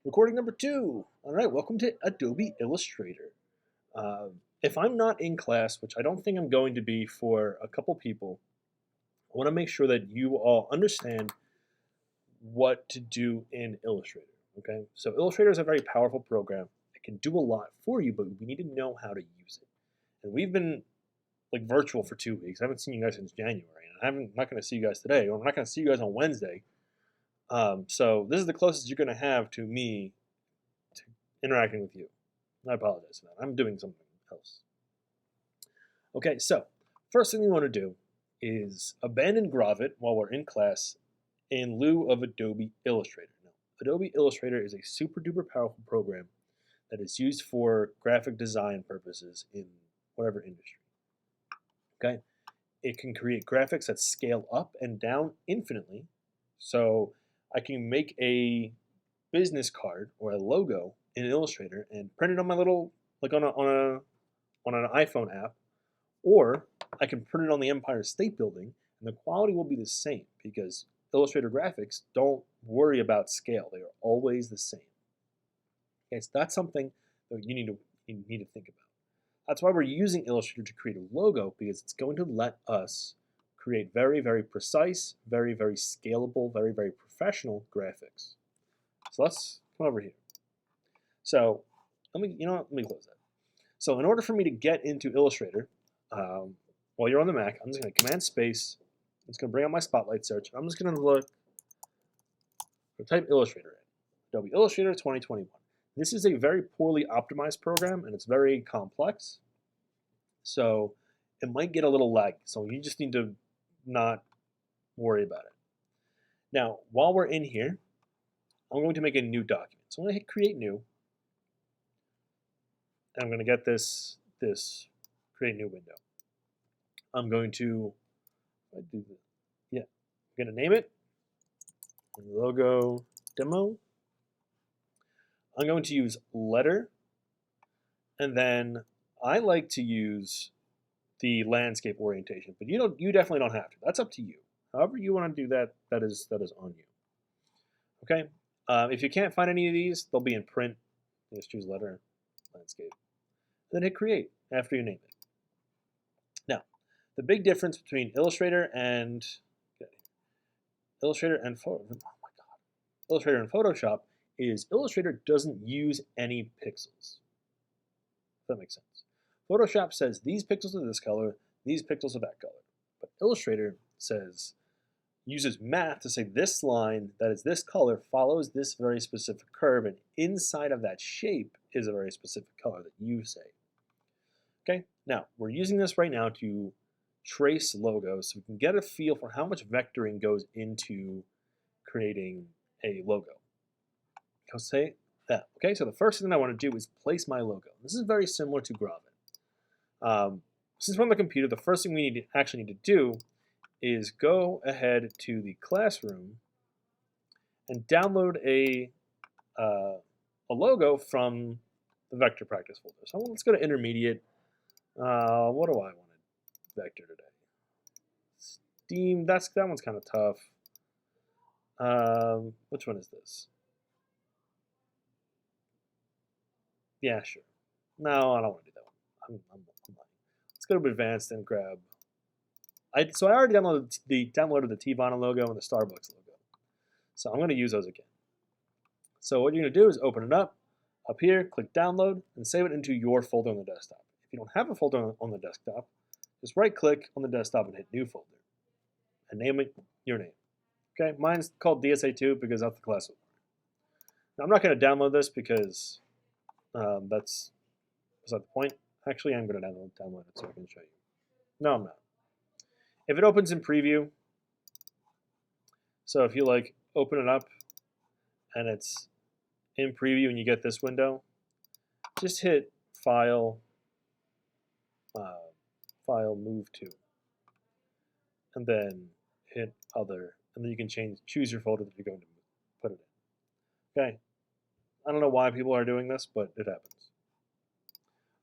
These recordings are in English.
Recording number 2. All right, welcome to Adobe Illustrator. If I'm not in class, which I don't think I'm going to be for a couple people, I want to make sure that you all understand what to do in Illustrator. Okay, so Illustrator is a very powerful program. It can do a lot for you, but we need to know how to use it. And we've been like virtual for 2 weeks. I haven't seen you guys since January, and I'm not going to see you guys today, or I'm not going to see you guys on Wednesday. So this is the closest you're going to have to me to interacting with you. I apologize for that. I'm doing something else. Okay, so first thing we want to do is abandon Gravit while we're in class in lieu of Adobe Illustrator. Now, Adobe Illustrator is a super duper powerful program that is used for graphic design purposes in whatever industry. Okay, it can create graphics that scale up and down infinitely. So I can make a business card or a logo in Illustrator and print it on my little, like on an iPhone app, or I can print it on the Empire State Building, and the quality will be the same because Illustrator graphics don't worry about scale; they are always the same. Okay, so that's something that you need to think about. That's why we're using Illustrator to create a logo, because it's going to let us create very precise, very scalable, very professional graphics. So let's come over here. So let me close that. So in order for me to get into Illustrator, while you're on the Mac, I'm just going to Command Space. It's going to bring up my Spotlight search. I'm just going to type Illustrator in. Adobe Illustrator 2021. This is a very poorly optimized program, and it's very complex. So it might get a little laggy. So you just need to not worry about it. Now, while we're in here, I'm going to make a new document. So I'm going to hit Create New. And I'm going to get this Create New window. I'm going to I'm going to name it Logo Demo. I'm going to use letter, and then I like to use the landscape orientation, but you definitely don't have to. That's up to you. However you want to do that, that is on you. Okay. If you can't find any of these, they'll be in print. Just choose letter, landscape, and then hit create after you name it. Now, the big difference between Illustrator and Illustrator and Photoshop is Illustrator doesn't use any pixels. If that makes sense. Photoshop says these pixels are this color, these pixels are that color. But Illustrator uses math to say this line that is this color follows this very specific curve, and inside of that shape is a very specific color that you say. Okay, now we're using this right now to trace logos so we can get a feel for how much vectoring goes into creating a logo. I'll say that. Okay, so the first thing I want to do is place my logo. This is very similar to Gravit. Since we're on the computer, the first thing we actually need to do is go ahead to the classroom and download a logo from the vector practice folder. So let's go to intermediate. What do I want to vector today? Steam. That one's kind of tough. Which one is this? Yeah, sure. No, I don't want to do that one. I'm lying. Let's go to advanced and grab. So I already downloaded the Teavana logo and the Starbucks logo. So I'm going to use those again. So what you're going to do is open it up here, click download, and save it into your folder on the desktop. If you don't have a folder on the desktop, just right click on the desktop and hit new folder and name it your name. Okay, mine's called DSA2 because that's the class. Now I'm not going to download this because that's beside the point. Actually, I'm going to download it so I can show you. No, I'm not. If it opens in preview, so if you like open it up and it's in preview and you get this window, just hit File, Move To, and then hit Other, and then you can choose your folder that you're going to put it in. Okay, I don't know why people are doing this, but it happens.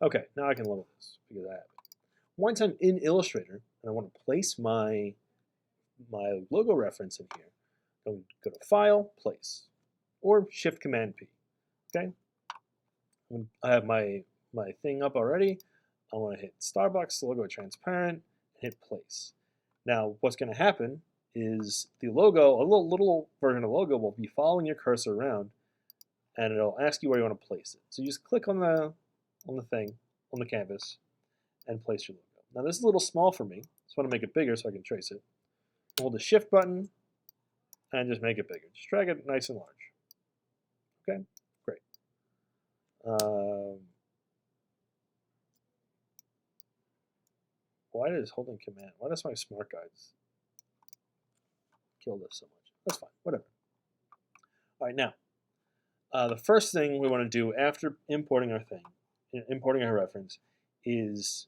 Okay, now I can level this because I have it. Once I'm in Illustrator and I want to place my logo reference in here, I'm going to go to File, Place, or Shift Command P. Okay, I have my thing up already. I want to hit Starbucks logo transparent, hit place. Now, what's going to happen is the logo, a little version of the logo, will be following your cursor around, and it'll ask you where you want to place it. So you just click on the thing on the canvas and place your logo. Now this is a little small for me, so I want to make it bigger so I can trace it. Hold the Shift button and just make it bigger. Just drag it nice and large. Okay, great. Why does holding Command? Why does my smart guides kill this so much? That's fine. Whatever. All right, now the first thing we want to do after importing our thing, importing our reference, is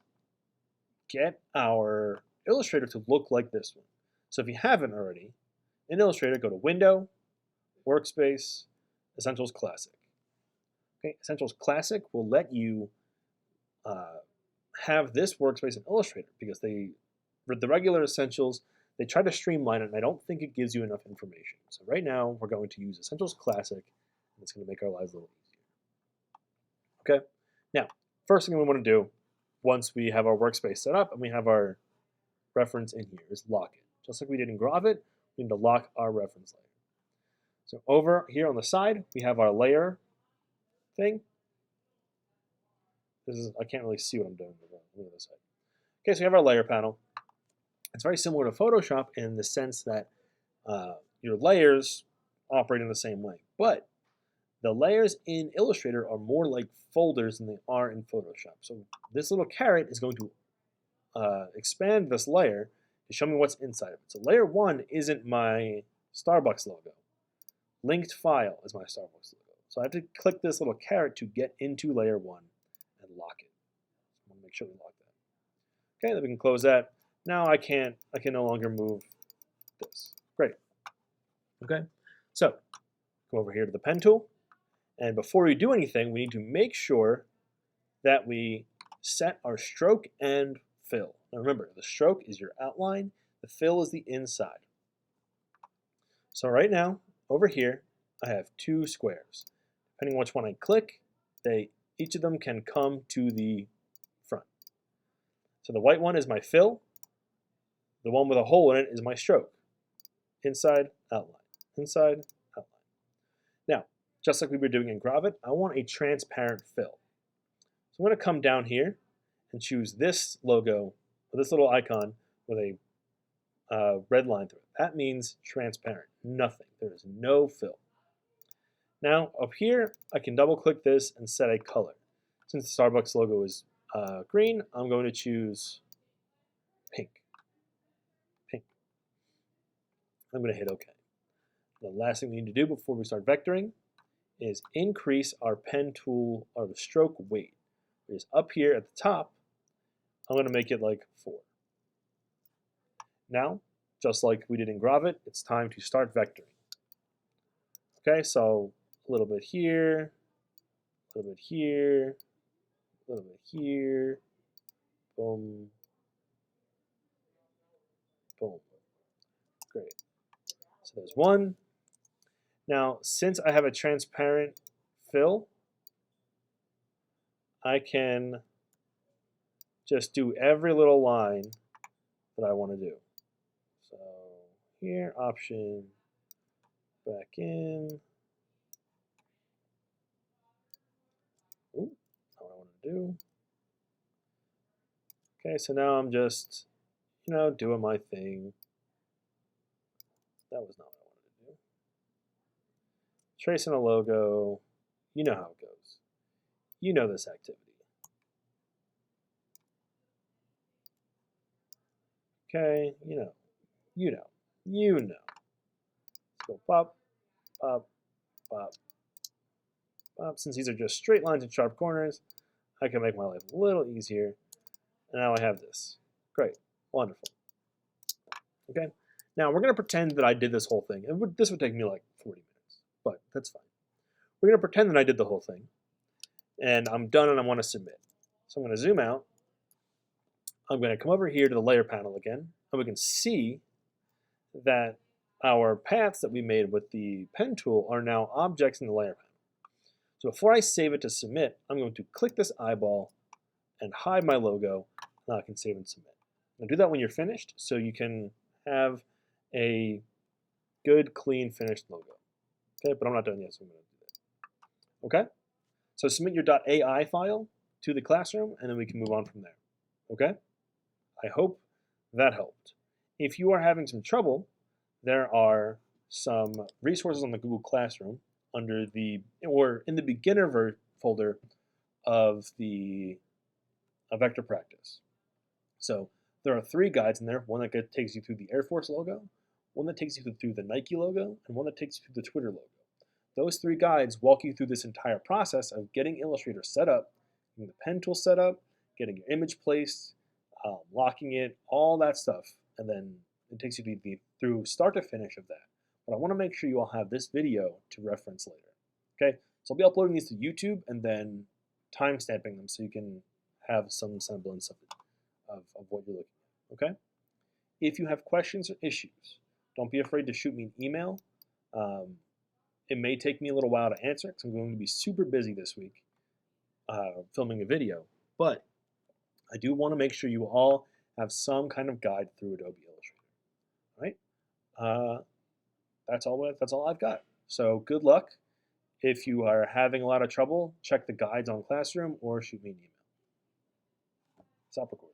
get our Illustrator to look like this one. So if you haven't already, in Illustrator, go to Window, Workspace, Essentials Classic. Okay, Essentials Classic will let you have this workspace in Illustrator because with the regular Essentials, they try to streamline it, and I don't think it gives you enough information. So right now, we're going to use Essentials Classic, and it's going to make our lives a little easier. Okay, now, first thing we want to do, once we have our workspace set up and we have our reference in here, is lock it. Just like we did in Gravit, we need to lock our reference layer. So over here on the side, we have our layer thing. I can't really see what I'm doing on the other side. Okay, so we have our layer panel. It's very similar to Photoshop in the sense that your layers operate in the same way. But the layers in Illustrator are more like folders than they are in Photoshop. So this little caret is going to expand this layer to show me what's inside of it. So layer 1 isn't my Starbucks logo. Linked file is my Starbucks logo. So I have to click this little caret to get into layer 1 and lock it. So I want to make sure we lock that. Okay, then we can close that. Now I can no longer move this. Great. Okay, so go over here to the pen tool. And before we do anything, we need to make sure that we set our stroke and fill. Now remember, the stroke is your outline, the fill is the inside. So right now, over here, I have 2 squares. Depending on which one I click, each of them can come to the front. So the white one is my fill. The one with a hole in it is my stroke. Inside, outline. Inside, outline. Now, just like we were doing in Gravit, I want a transparent fill. So I'm going to come down here and choose this logo, or this little icon with a red line through it. That means transparent, nothing. There is no fill. Now up here, I can double click this and set a color. Since the Starbucks logo is green, I'm going to choose pink. Pink. I'm going to hit OK. The last thing we need to do before we start vectoring is increase our pen tool, or the stroke weight. Which is up here at the top. I'm going to make it like 4. Now, just like we did in Gravit, it's time to start vectoring. Okay, so a little bit here, a little bit here, a little bit here, boom, boom. Great. So there's 1. Now, since I have a transparent fill, I can just do every little line that I want to do. So here, option, back in. Ooh, that's not what I want to do. Okay, so now I'm just, doing my thing. That was not what I wanted to do. Tracing a logo. You know how it goes. You know this activity. Okay, you know. Let's go pop, pop, pop, pop. Since these are just straight lines and sharp corners, I can make my life a little easier. And now I have this. Great, wonderful. Okay, now we're going to pretend that I did this whole thing. And this would take me like 40 minutes, but that's fine. We're going to pretend that I did the whole thing. And I'm done and I want to submit. So I'm going to zoom out. I'm going to come over here to the layer panel again. And we can see that our paths that we made with the pen tool are now objects in the layer panel. So before I save it to submit, I'm going to click this eyeball and hide my logo. Now I can save and submit. Now do that when you're finished so you can have a good, clean, finished logo. Okay, but I'm not done yet, so I'm going to do that. Okay, so submit your .ai file to the classroom, and then we can move on from there. Okay, I hope that helped. If you are having some trouble, there are some resources on the Google Classroom under the, or in the beginner folder of the vector practice. So there are 3 guides in there, one that takes you through the Air Force logo, one that takes you through the Nike logo, and one that takes you through the Twitter logo. Those 3 guides walk you through this entire process of getting Illustrator set up, getting the pen tool set up, getting your image placed, locking it, all that stuff, and then it takes you through start to finish of that. But I want to make sure you all have this video to reference later. Okay, so I'll be uploading these to YouTube and then time stamping them so you can have some semblance of what you're looking at. Okay, if you have questions or issues, don't be afraid to shoot me an email. It may take me a little while to answer because I'm going to be super busy this week filming a video, but I do want to make sure you all have some kind of guide through Adobe Illustrator. All right? That's all I've got. So good luck. If you are having a lot of trouble, check the guides on Classroom or shoot me an email. Stop recording.